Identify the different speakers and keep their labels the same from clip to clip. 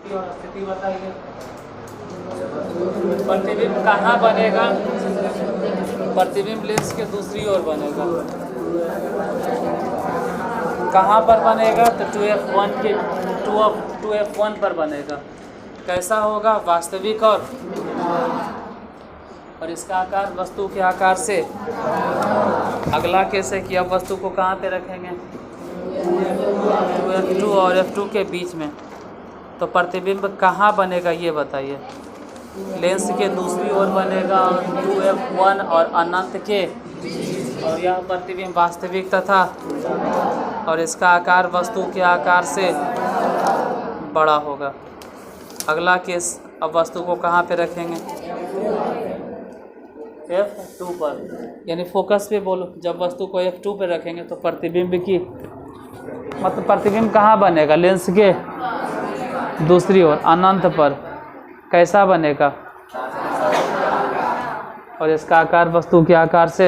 Speaker 1: और स्थिति बताइए। प्रतिबिंब कहाँ बनेगा? प्रतिबिंब लेंस के दूसरी ओर बनेगा। कहाँ पर बनेगा? तो 2f1 के 2f1 पर बनेगा। कैसा होगा? वास्तविक और इसका आकार वस्तु के आकार से। अगला केस है कि अब वस्तु को कहाँ पे रखेंगे? 2f2 और f2 के बीच में। तो प्रतिबिंब कहाँ बनेगा ये बताइए। लेंस के दूसरी ओर बनेगा और 2f1 और अनंत के, और यह प्रतिबिंब वास्तविक तथा और इसका आकार वस्तु के आकार से बड़ा होगा। अगला केस, अब वस्तु को कहाँ पे रखेंगे? f2 पर, यानी फोकस पे बोलो। जब वस्तु को f2 पे रखेंगे तो प्रतिबिंब की मतलब प्रतिबिंब कहाँ बनेगा? लेंस के दूसरी ओर अनंत पर। कैसा बनेगा? और इसका आकार वस्तु के आकार से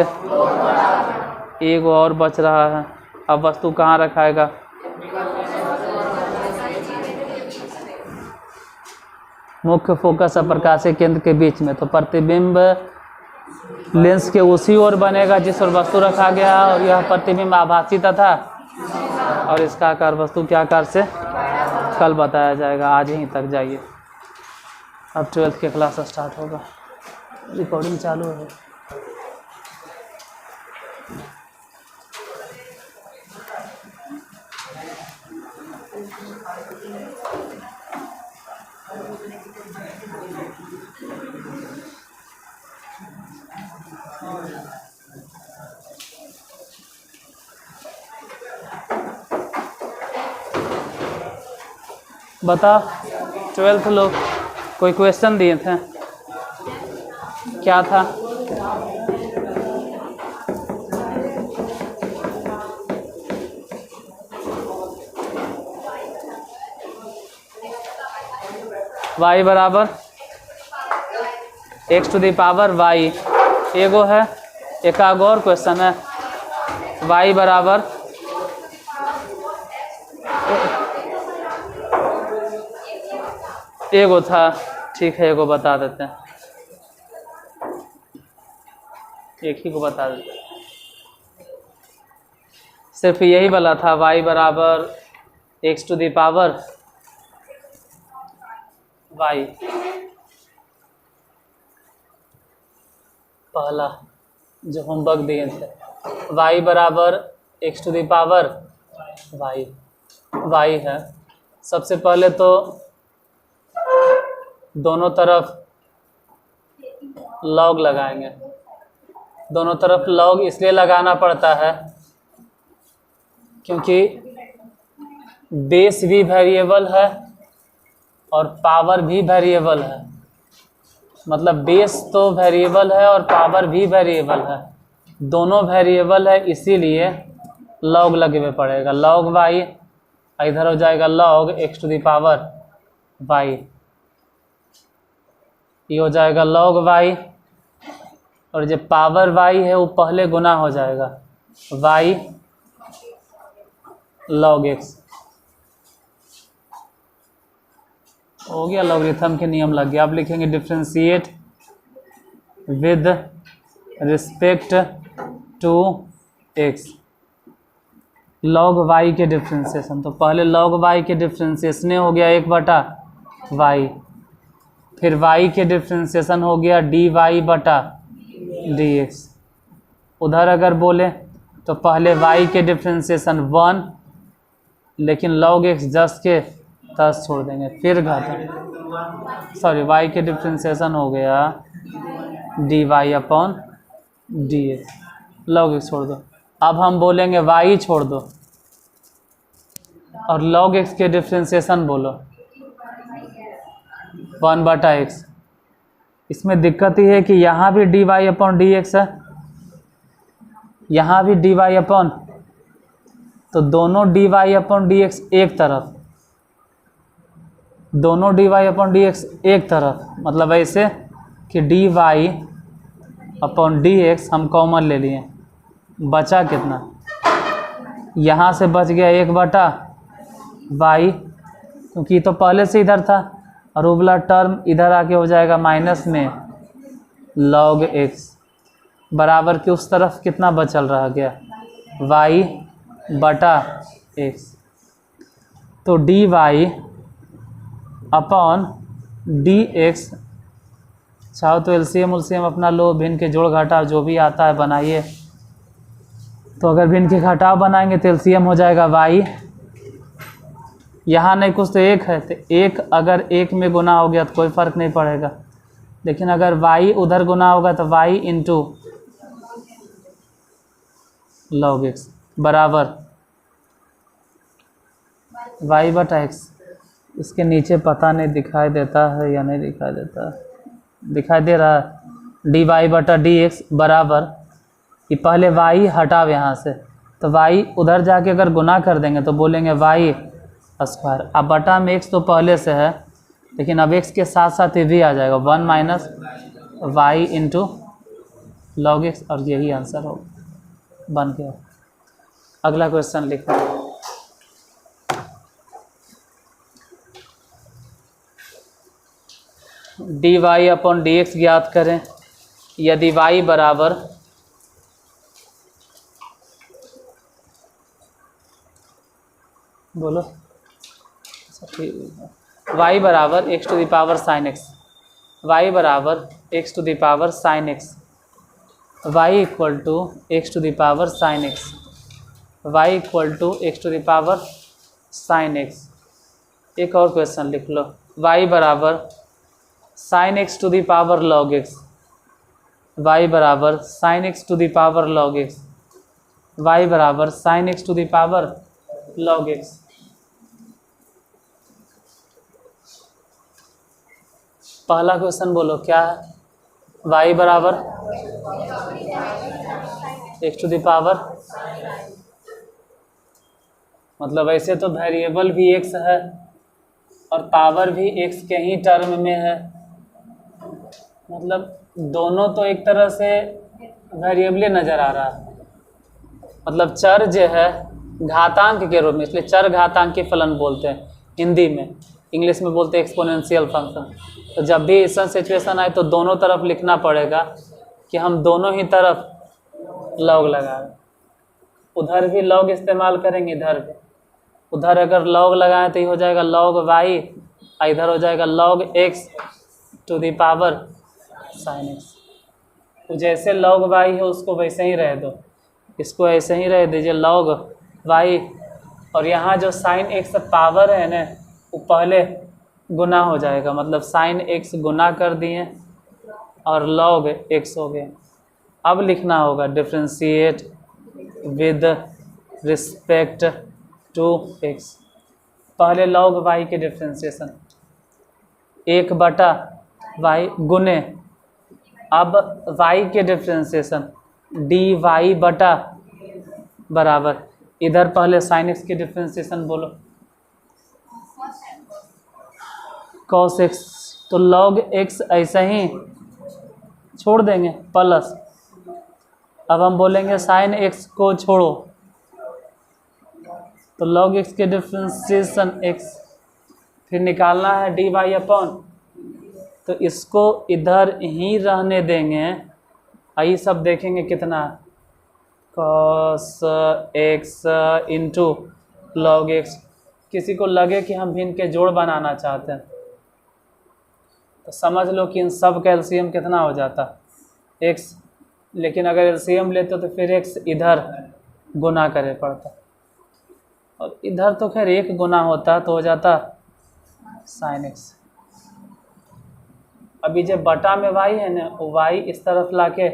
Speaker 1: एक और बच रहा है। अब वस्तु कहाँ रखाएगा? मुख्य फोकस और प्रकाशीय केंद्र के बीच में। तो प्रतिबिंब लेंस के उसी ओर बनेगा जिस ओर वस्तु रखा गया, और यह प्रतिबिंब आभासी तथा और इसका आकार वस्तु के आकार से कल बताया जाएगा। आज ही तक जाइए। अब 12th के क्लास स्टार्ट होगा। रिकॉर्डिंग चालू है। बता 12th लोग कोई क्वेश्चन दिए थे? क्या था? y बराबर x to the power y एगो है। एक और क्वेश्चन है y बराबर एगो था। ठीक है, एगो बता देते हैं, एक ही को बता देते हैं। सिर्फ यही वाला था, y बराबर x to the power y। पहला जो होमवर्क दिए थे, y बराबर x to the power y है। सबसे पहले तो दोनों तरफ लॉग लगाएंगे। दोनों तरफ लॉग इसलिए लगाना पड़ता है क्योंकि बेस भी वेरिएबल है और पावर भी वेरिएबल है। मतलब बेस तो वेरिएबल है और पावर भी वेरिएबल है, दोनों वेरिएबल है, इसीलिए लॉग लगे पड़ेगा। लॉग वाई, इधर हो जाएगा log x to the power y, ये हो जाएगा लॉग y, और जो पावर y है वो पहले गुना हो जाएगा y लॉग x। हो गया, लॉगरिथम के नियम लग गया। अब लिखेंगे differentiate with respect to x, log y के डिफ्रेंशिएशन। तो पहले लॉग y के डिफ्रेंशिएशन हो गया 1/y, फिर y के डिफ्रेंशिएशन हो गया dy/dx। उधर अगर बोले तो पहले y के डिफ्रेंशिएशन 1, लेकिन log x 10 के 10 छोड़ देंगे, फिर घाटा y के डिफ्रेंशिएशन हो गया dy/dx, log x छोड़ दो। अब हम बोलेंगे y छोड़ दो और log x के डिफ्रेंशिएशन बोलो 1/x। इसमें दिक्कत ये है कि यहाँ भी dy/dx है, यहाँ भी dy/, तो दोनों dy/dx एक तरफ, दोनों dy/dx एक तरफ। मतलब ऐसे कि dy/dx हम कॉमन ले लिए, बचा कितना? यहाँ से बच गया 1/y क्योंकि ये तो पहले से इधर था, और वो वाला टर्म इधर आके हो जाएगा माइनस में log x बराबर के उस तरफ कितना बचल रह गया y बटा x। तो d y upon d x, चाहो तो एलसीएम उलसीएम अपना लो, भिन्न के जोड़ घटाव जो भी आता है बनाइए। तो अगर भिन्न के घटाव बनाएंगे तो एलसीएम हो जाएगा y, यहाँ नहीं कुछ तो एक है, तो एक अगर एक में गुना हो गया तो कोई फ़र्क नहीं पड़ेगा, लेकिन अगर y उधर गुना होगा तो y इंटू log x बराबर y बटा x। इसके नीचे पता नहीं दिखाई देता है या नहीं दिखाई देता है, दिखाई दे रहा है, डी वाई बटा डी एक्स बराबर, ये पहले y हटाव यहाँ से, तो y उधर जाके अगर गुना कर देंगे तो बोलेंगे y स्क्वायर। अब बटा में x तो पहले से है, लेकिन अब x के साथ साथ ये भी आ जाएगा 1 minus y into log x, और यही आंसर हो बन गया। अगला क्वेश्चन लिखो। D y upon d x ज्ञात करें यदि y बराबर बोलो y बराबर x to the power sine x, y बराबर x to the power sine x, y equal to x to the power sine x, y equal to x to the power sine x. एक और question लिख लो, y बराबर sine x to the power log x, y बराबर sine x to the power log x, y बराबर sine x to the power log x. पहला question बोलो क्या है, y बराबर एक्स टू द पावर, मतलब ऐसे तो वेरिएबल भी x है और पावर भी x के ही टर्म में है, मतलब दोनों तो एक तरह से वेरिएबल नज़र आ रहा है, मतलब चर जो है घातांक के रूप में, इसलिए चर घातांक के फलन बोलते हैं हिंदी में, इंग्लिश में बोलते हैं एक्सपोनेंशियल फंक्शन। तो जब भी ऐसा सिचुएशन आए तो दोनों तरफ लिखना पड़ेगा कि हम दोनों ही तरफ लॉग लगाएं, उधर भी लॉग इस्तेमाल करेंगे, इधर भी, उधर अगर लॉग लगाएं तो ये हो जाएगा लॉग वाई, इधर हो जाएगा log x to the power sine x. तो जैसे लॉग वाई है उसको वैसे ही रह दो, इसको ऐसे ही रह दीजिए लॉग वाई, और यहाँ जो साइन एक्स पावर है ना वो पहले गुना हो जाएगा, मतलब साइन एक्स गुना कर दिए और लॉग एक्स हो गए। अब लिखना होगा differentiate with respect to x, पहले लॉग वाई के डिफ्रेंशिएशन 1 बटा वाई गुने, अब वाई के डिफ्रेंशिएशन डी वाई बटा बराबर, इधर पहले साइन एक्स के डिफ्रेंशिएशन बोलो कॉस एक्स, तो लॉग एक्स ऐसे ही छोड़ देंगे प्लस, अब हम बोलेंगे साइन एक्स को छोड़ो, तो लॉग एक्स के डिफ्रेंशिएशन एक्स, फिर निकालना है डी वाई अपॉन, तो इसको इधर ही रहने देंगे, ये सब देखेंगे कितना cos x into log x. किसी को लगे कि हम भिन्न के जोड़ बनाना चाहते हैं तो समझ लो कि इन सब का एलसीएम कितना हो जाता एक्स, लेकिन अगर एलसीएम लेते तो फिर एक्स इधर गुना करे पड़ता, और इधर तो खैर एक गुना होता तो हो जाता साइन एक्स। अभी जब बटा में y है ना, वो y इस तरफ लाके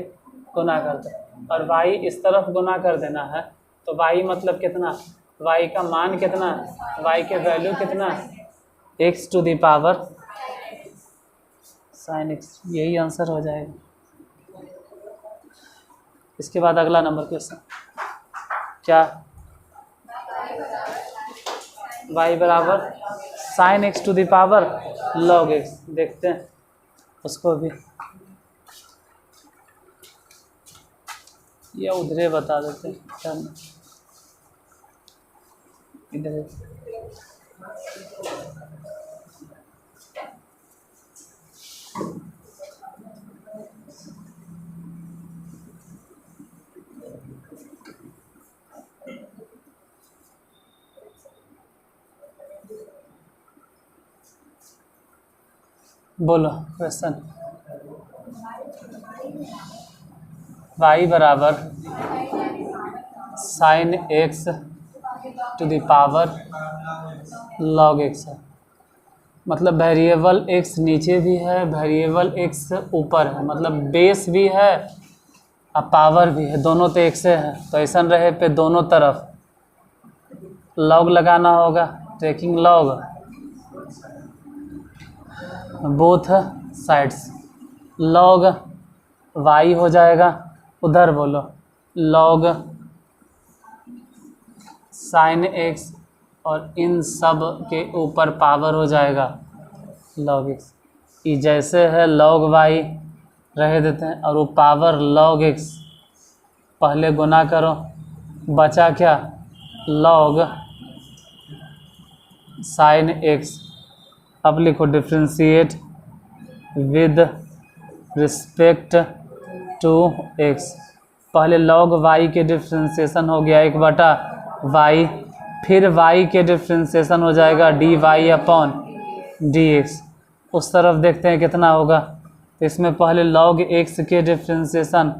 Speaker 1: गुना कर दे, और y इस तरफ गुना कर देना है, तो y मतलब कितना, y का मान कितना, y के वैल्यू कितना, x to the power sine x, यही आंसर हो जाएगा। इसके बाद अगला नंबर क्वेश्चन क्या, y बराबर sine x to the power log x, देखते हैं उसको भी, या उधरे बता देते हैं, इधर बोलो क्वेश्चन। y बराबर sine x to the power log x है। मतलब वेरिएबल x नीचे भी है, वेरिएबल x ऊपर है, मतलब बेस भी है और पावर भी है, दोनों तो एक से है। तो ऐसा रहे पे दोनों तरफ लॉग लगाना होगा, taking log both sides. Log y हो जाएगा, उधर बोलो लॉग साइन x और इन सब के ऊपर पावर हो जाएगा लॉग x। ये जैसे है लॉग y रह देते हैं और वो पावर लॉग x, पहले गुना करो, बचा क्या लॉग साइन x। अब लिखो differentiate with respect to x। पहले लॉग y के डिफ्रेंशिएशन हो गया 1/y, फिर y के डिफ्रेंशिएशन हो जाएगा dy अपॉन dx। उस तरफ देखते हैं कितना होगा। तो इसमें पहले log x के डिफ्रेंशिएशन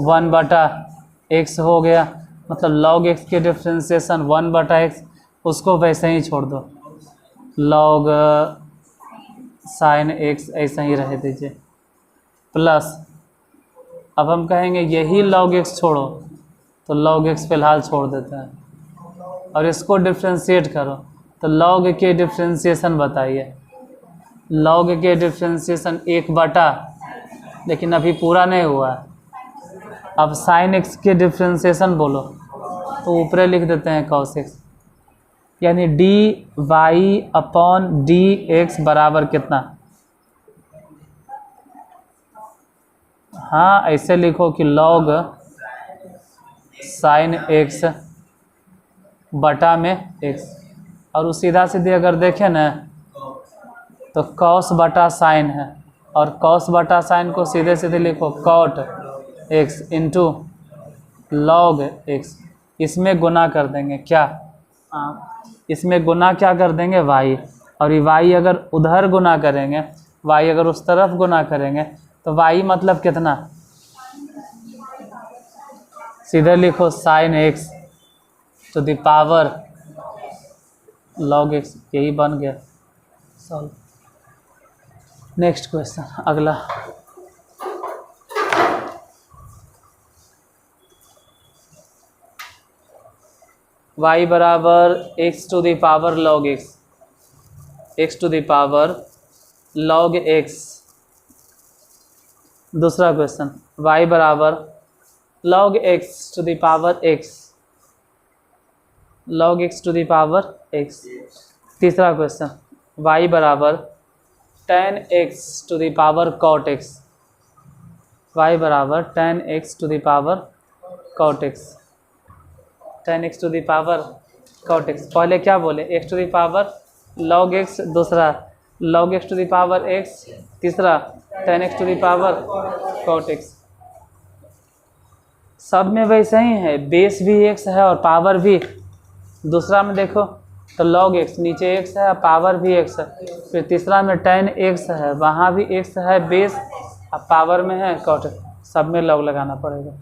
Speaker 1: 1/x हो गया, मतलब log x के डिफ्रेंशिएशन 1/x, उसको वैसे ही छोड़ दो, log साइन x ऐसा ही रह दीजिए, प्लस अब हम कहेंगे यही log x छोड़ो, तो log x फिलहाल छोड़ देते हैं और इसको डिफ्रेंशिएट करो। तो log के डिफ्रेंशिएशन बताइए। log के डिफ्रेंशिएशन 1/, लेकिन अभी पूरा नहीं हुआ है। अब साइन x के डिफ्रेंशिएशन बोलो, तो ऊपरे लिख देते हैं cos x, यानी dy अपॉन dx बराबर कितना। हाँ ऐसे लिखो कि log साइन x बटा में x, और उस सीधा सीधे अगर देखें ना तो cos बटा साइन है, और cos बटा साइन को सीधे सीधे लिखो cot x into log x। इसमें गुना कर देंगे क्या, हाँ इसमें गुना क्या कर देंगे y, और ये y अगर उधर गुना करेंगे, y अगर उस तरफ गुना करेंगे तो y मतलब कितना, सीधे लिखो sine x to the power log x, यही बन गया सॉल्व। नेक्स्ट क्वेश्चन अगला। y बराबर x to the power log x, x to the power log x। दूसरा क्वेश्चन y बराबर log x to the power x, log x to the power x। तीसरा क्वेश्चन y बराबर tan x to the power cot x, y बराबर tan x to the power cot x, tan x to the power cot x। पहले क्या बोले, x to the power log x, दूसरा log x to the power x, तीसरा tan x to the power cot x। सब में वैसे ही है, base भी x है और पावर भी। दूसरा में देखो तो log x, नीचे x है, पावर भी x है। फिर तीसरा में tan x है, वहाँ भी x है बेस, अब पावर में है cot x। सब में log लगाना पड़ेगा।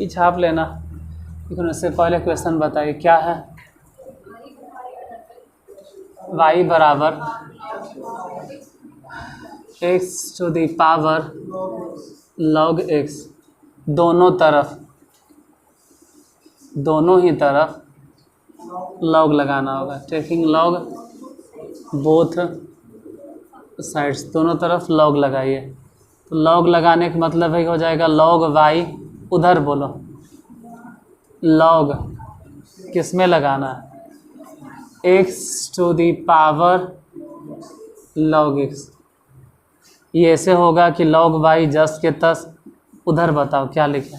Speaker 1: छाप लेना, लेकिन उससे पहले क्वेश्चन बताइए क्या है। y बराबर x to the power log x, दोनों तरफ, दोनों ही तरफ log लगाना होगा, टेकिंग log बोथ साइड्स, दोनों लॉग log लगाइए। तो log लगाने का मतलब है हो जाएगा log y, उधर बोलो log किस में लगाना है, x to the power log x। ये ऐसे होगा कि log y जस्ट के तस, उधर बताओ क्या लिखे,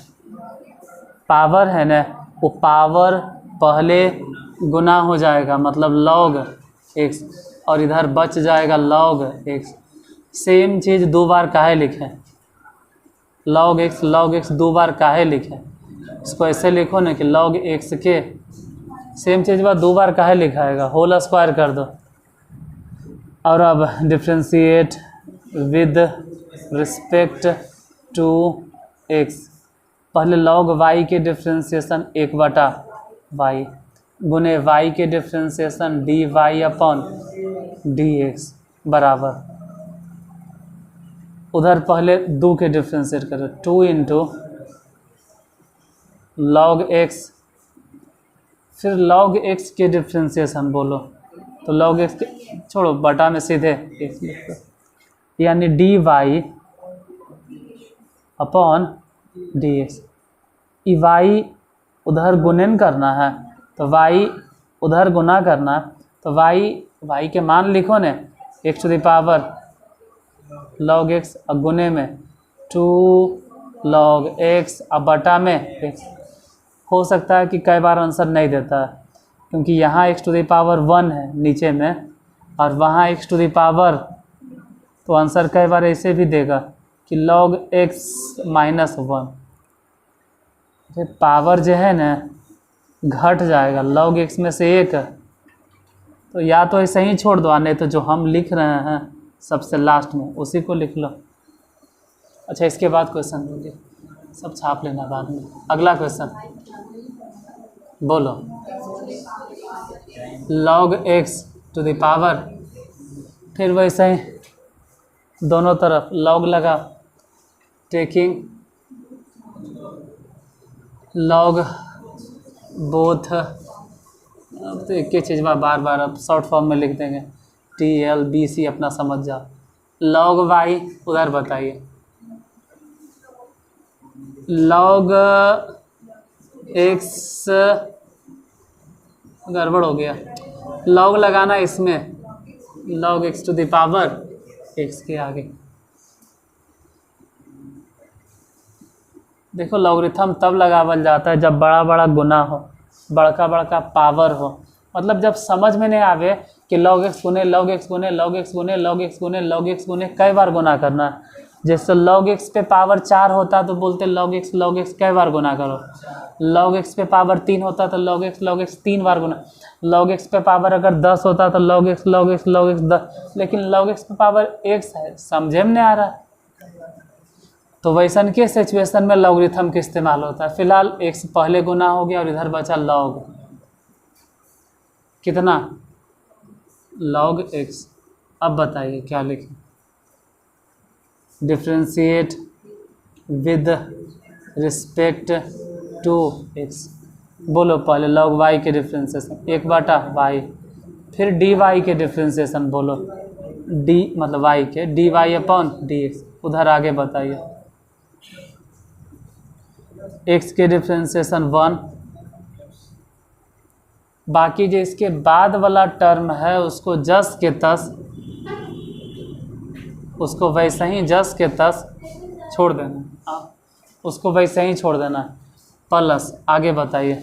Speaker 1: पावर है ना, वो पावर पहले गुना हो जाएगा मतलब log x, और इधर बच जाएगा log x। सेम चीज़ दो बार काहे लिखें, log x दो बार काहे लिखें, इसको ऐसे लिखो ना कि log x के सेम चीज़ बार दो बार काहे लिखाएगा, होल स्क्वायर कर दो। और अब differentiate with respect to x, पहले log y के डिफ्रेंशिएशन 1/y गुने y के डिफ्रेंशिएशन dy अपॉन dx बराबर, उधर पहले 2 के डिफ्रेंशिएट करो, 2 इंटू log x, फिर log x के डिफ्रेंशिएशन बोलो तो log x के छोड़ो बटा में सीधे x लिख दो, यानी dy अपॉन dx। y उधर गुणन करना है तो y उधर गुना करना है तो y के मान लिखो ने x to the power log x, अब गुने में 2 log x, अब बटा में x। हो सकता है कि कई बार आंसर नहीं देता है क्योंकि यहाँ x टू द पावर 1 है नीचे में और वहाँ x टू द पावर, तो आंसर कई बार ऐसे भी देगा कि log x माइनस 1, पावर जो है ना घट जाएगा log x में से 1, तो या तो ऐसे ही छोड़ दो, नहीं तो जो हम लिख रहे हैं सबसे लास्ट में उसी को लिख लो। अच्छा इसके बाद क्वेश्चन बोलिए, सब छाप लेना बाद में। अगला क्वेश्चन बोलो, log x to the power, फिर वैसे ही दोनों तरफ log लगा, टेकिंग log बोथ, अब तो एक ही चीज़ बार बार अब शॉर्ट फॉर्म में लिख देंगे, TLBC अपना समझ जाओ। log y उधर बताइए, log x गड़बड़ हो गया, log लगाना इसमें log x to the power x के आगे। देखो लॉगरिथम तब लगावल जाता है जब बड़ा बड़ा गुना हो, बड़का बड़का पावर हो, मतलब जब समझ में नहीं आवे कि log x गुने log x गुने log x गुने log x गुने log x गुने कई बार गुना करना है। जैसे log x पे पावर 4 होता तो बोलते log x कई बार गुना करो, log x पे पावर 3 होता तो log x 3 बार गुना, log x पे पावर अगर 10 होता तो log x 10, लेकिन log x पे पावर x है, समझे में नहीं आ रहा। तो वैसन के सिचुएशन में लॉगरिथम का इस्तेमाल होता है। फिलहाल x पहले गुना हो गया और इधर बचा log, कितना log x। अब बताइए क्या लिखें, differentiate with respect to x, बोलो पहले log y के डिफ्रेंशिएशन 1/y, फिर dy के डिफ्रेंशिएशन बोलो, d मतलब y के dy अपॉन dx, उधर आगे बताइए x के डिफ्रेंशिएशन 1, बाकी जो इसके बाद वाला टर्म है उसको जस के तस, उसको वैसे ही जस के तस छोड़ देना, उसको वैसे ही छोड़ देना, प्लस आगे बताइए।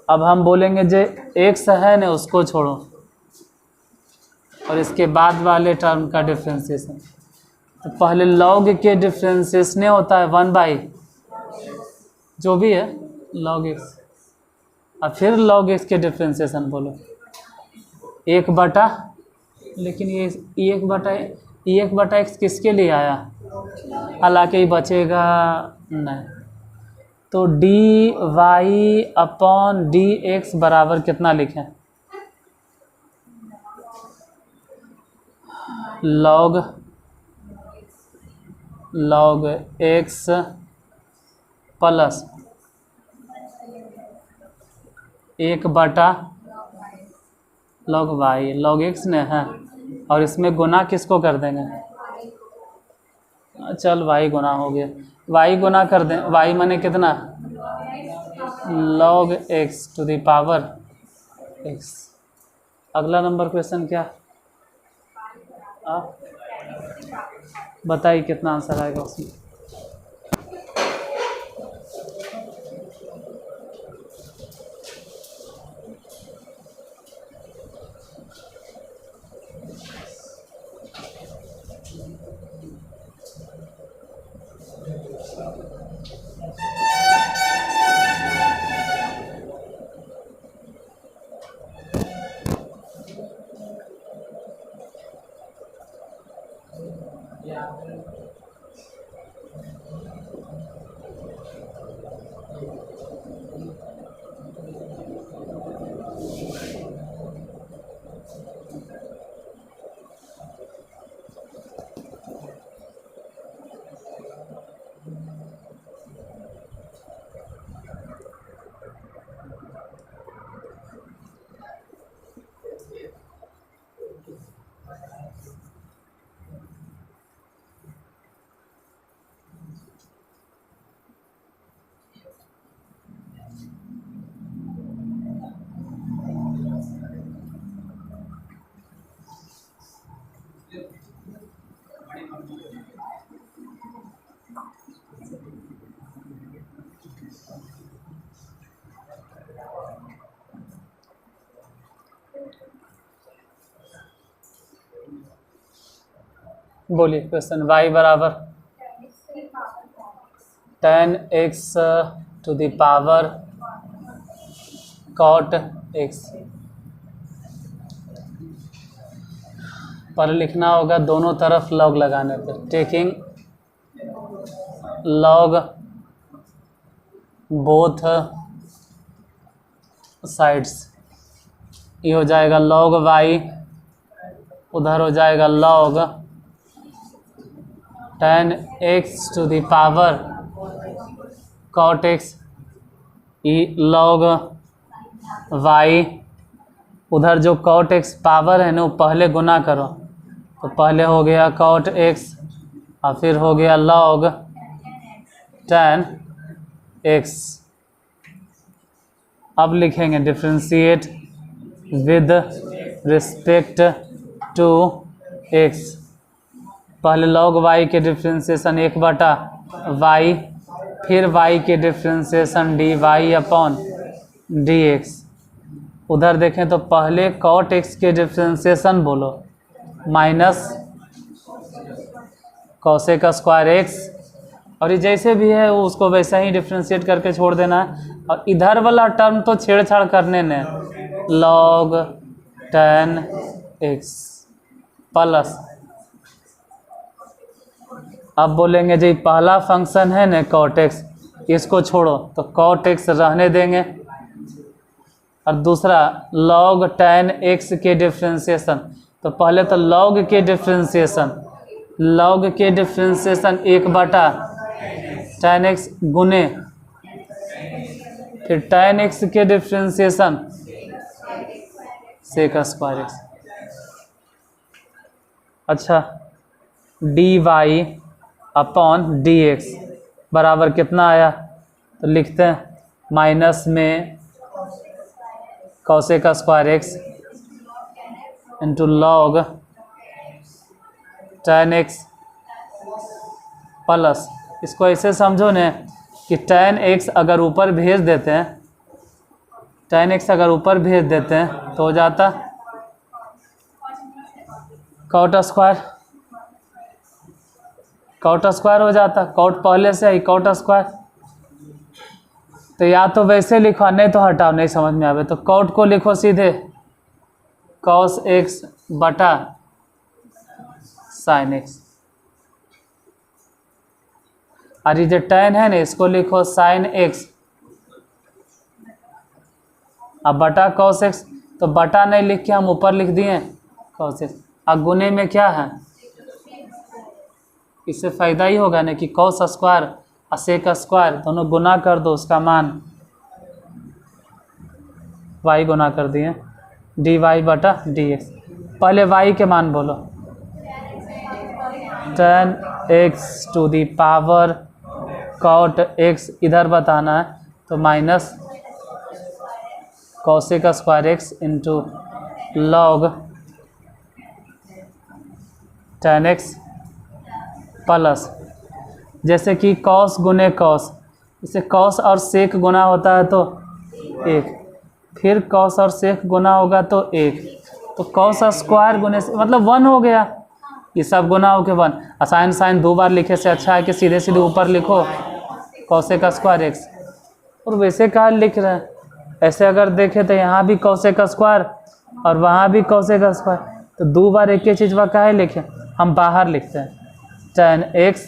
Speaker 1: अब हम बोलेंगे जो x है ना उसको छोड़ो और इसके बाद वाले टर्म का डिफ्रेंशिएशन, तो पहले log के डिफ्रेंशिएशन होता है 1/, जो भी है log x, और फिर log x के डिफ्रेंशिएशन बोलो 1/, लेकिन ये 1/x किसके लिए आया, हालांकि बचेगा नहीं, तो dy अपॉन dx बराबर कितना लिखें, log x plus 1/log y, log x ने है और इसमें गुना किसको कर देंगे, चल y गुना हो गया, y गुना कर दें, y माने कितना log x to the power x। अगला नंबर क्वेश्चन क्या, बताइए कितना आंसर आएगा उसमें। बोलिए क्वेश्चन। y बराबर 10x to the power cot x। पर लिखना होगा दोनों तरफ लॉग लगाने पे, टेकिंग लॉग बोथ साइड्स। ये हो जाएगा log y, उधर हो जाएगा log 10x to the power cot x। ये log y, उधर जो cot x पावर है ना वो पहले गुना करो, तो पहले हो गया cot x और फिर हो गया log 10x। अब लिखेंगे differentiate with respect to x। पहले log y के डिफ्रेंशिएशन 1/y, फिर y के डिफ्रेंशिएशन dy अपॉन dx। उधर देखें तो पहले cot x के डिफ्रेंशिएशन बोलो माइनस cosec स्क्वायर x, और ये जैसे भी है वो उसको वैसा ही डिफ्रेंशिएट करके छोड़ देना है। और इधर वाला टर्म तो छेड़छाड़ करने ने, log 10x प्लस, अब बोलेंगे जी पहला फंक्शन है ना cot x, इसको छोड़ो तो cot x रहने देंगे, और दूसरा log 10x के डिफ्रेंशिएशन, तो पहले तो log के डिफ्रेंशिएशन, log के डिफ्रेंशिएशन 1/10x गुने, फिर 10x के डिफ्रेंशिएशन sec स्क्वायर x। अच्छा, dy अपॉन dx बराबर कितना आया, तो लिखते हैं माइनस में cosec square x into log 10x plus, इसको ऐसे समझो न कि 10x अगर ऊपर भेज देते हैं, 10x अगर ऊपर भेज देते हैं तो हो जाता cot स्क्वायर हो जाता, cot पहले से ही cot स्क्वायर। तो या तो वैसे लिखो, नहीं तो हटाओ, नहीं समझ में आवे तो cot को लिखो सीधे cos x बटा sin x, और ये जो tan है ना इसको लिखो sin x, अब बटा cos x, तो बटा नहीं लिख के हम ऊपर लिख दिए cos x, और गुने में क्या है, इससे फ़ायदा ही होगा ना कि cos स्क्वायर और sec स्क्वायर दोनों गुना कर दो, उसका मान y गुना कर दिए dy बटा dx। पहले y के मान बोलो, 10x to the power cot x इधर बताना है, तो minus cosec square x into log 10x plus, जैसे कि cos गुने cos, इसे cos और sec गुना होता है तो 1, फिर cos और sec गुना होगा तो 1, तो cos स्क्वायर गुने से मतलब 1 हो गया, ये सब गुना हो के 1। असाइन साइन 2 बार लिखे से अच्छा है कि सीधे सीधे ऊपर लिखो cosec स्क्वायर x, और वैसे कहाँ लिख रहे हैं, ऐसे अगर देखें तो यहाँ भी cosec स्क्वायर और वहाँ भी cosec स्क्वायर, तो 2 बार एक ही चीज़ वह काहे लिखें, हम बाहर लिखते हैं 10x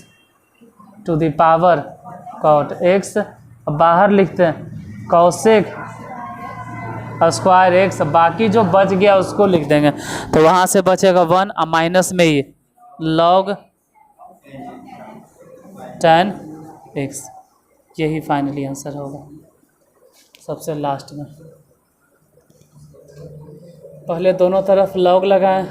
Speaker 1: to the power cot x, अब बाहर लिखते हैं cosec स्क्वायर x, बाकी जो बच गया उसको लिख देंगे, तो वहाँ से बचेगा 1 और माइनस में ये log 10x, यही फाइनली आंसर होगा। सबसे लास्ट में पहले दोनों तरफ log लगाएं,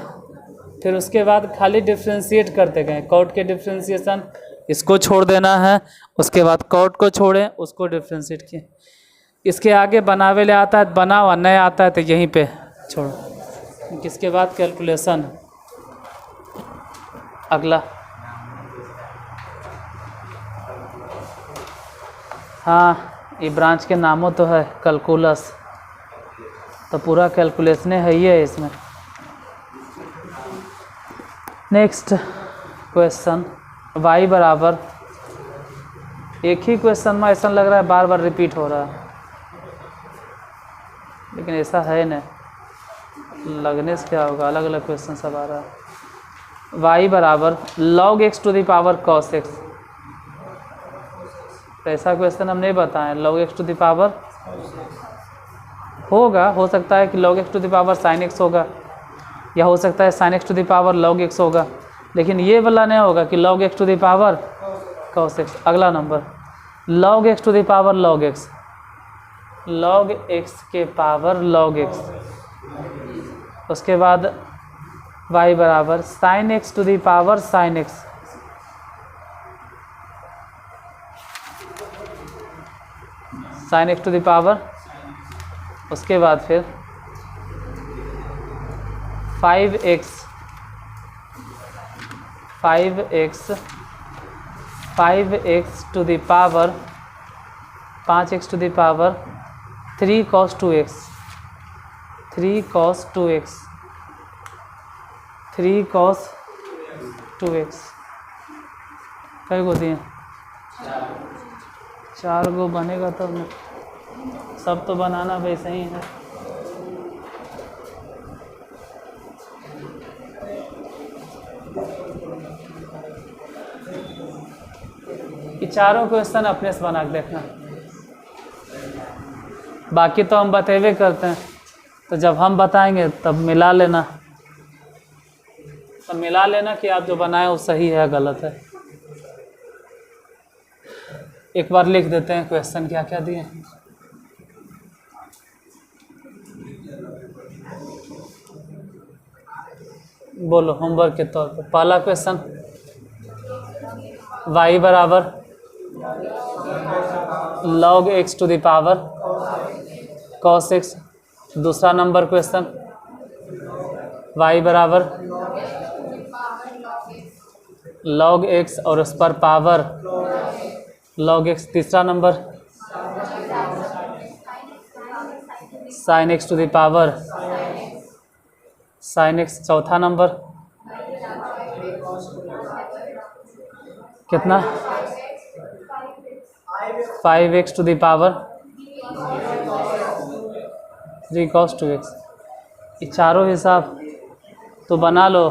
Speaker 1: फिर उसके बाद खाली डिफ्रेंशिएट करते गए, cot के डिफ्रेंशिएशन इसको छोड़ देना है, उसके बाद cot को छोड़ें उसको डिफ्रेंशिएट किए, इसके आगे बनावे ले आता है बनाओ, और नहीं आता है तो यहीं पे छोड़ो। इसके बाद कैलकुलेशन अगला, हाँ ये ब्रांच के नामों तो है कैलकुलस, तो पूरा कैलकुलेशन है ही है इसमें। नेक्स्ट क्वेश्चन y बराबर, एक ही क्वेश्चन में ऐसा लग रहा है बार बार रिपीट हो रहा है, लेकिन ऐसा है नहीं, लगने से क्या होगा, अलग अलग क्वेश्चन सब आ रहा है। y बराबर log x to the power cos x, तो ऐसा क्वेश्चन हम नहीं बताएं। log x to the power होगा, हो सकता है कि log x to the power sin x होगा, या हो सकता है sin x to the power log x होगा, लेकिन ये वाला नहीं होगा कि log x to the power cos x। अगला number log x to the power log x, log x के पावर log x, उसके बाद y बराबर sin x to the power sin x, sin x to the power, उसके बाद फिर 5x 5x to the power 5x to the power 3 cos 2x 3 cos 2x 3 cos 2x, कई गो दिए? 4 गो बनेगा तब ना, सब तो बनाना वैसे ही है। ये चारों क्वेश्चन अपने से बना के देखना, बाकी तो हम बतेबे करते हैं, तो जब हम बताएंगे तब मिला लेना, तो मिला लेना कि आप जो बनाए वो सही है गलत है। एक बार लिख देते हैं क्वेश्चन क्या क्या दिए। बोलो होमवर्क के तौर पर। पहला क्वेश्चन y बराबर log x to the power cos x। दूसरा नंबर क्वेश्चन y बराबर log x और उस पर पावर log x। तीसरा number sin x to the power sin x। चौथा नंबर कितना? 5x to the power 3 cos 2x। ये चारों हिसाब तो बना लो,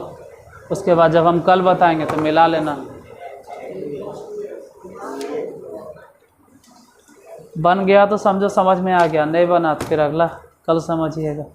Speaker 1: उसके बाद जब हम कल बताएंगे तो मिला लेना। बन गया तो समझो समझ में आ गया, नहीं बना तो फिर अगला कल समझिएगा।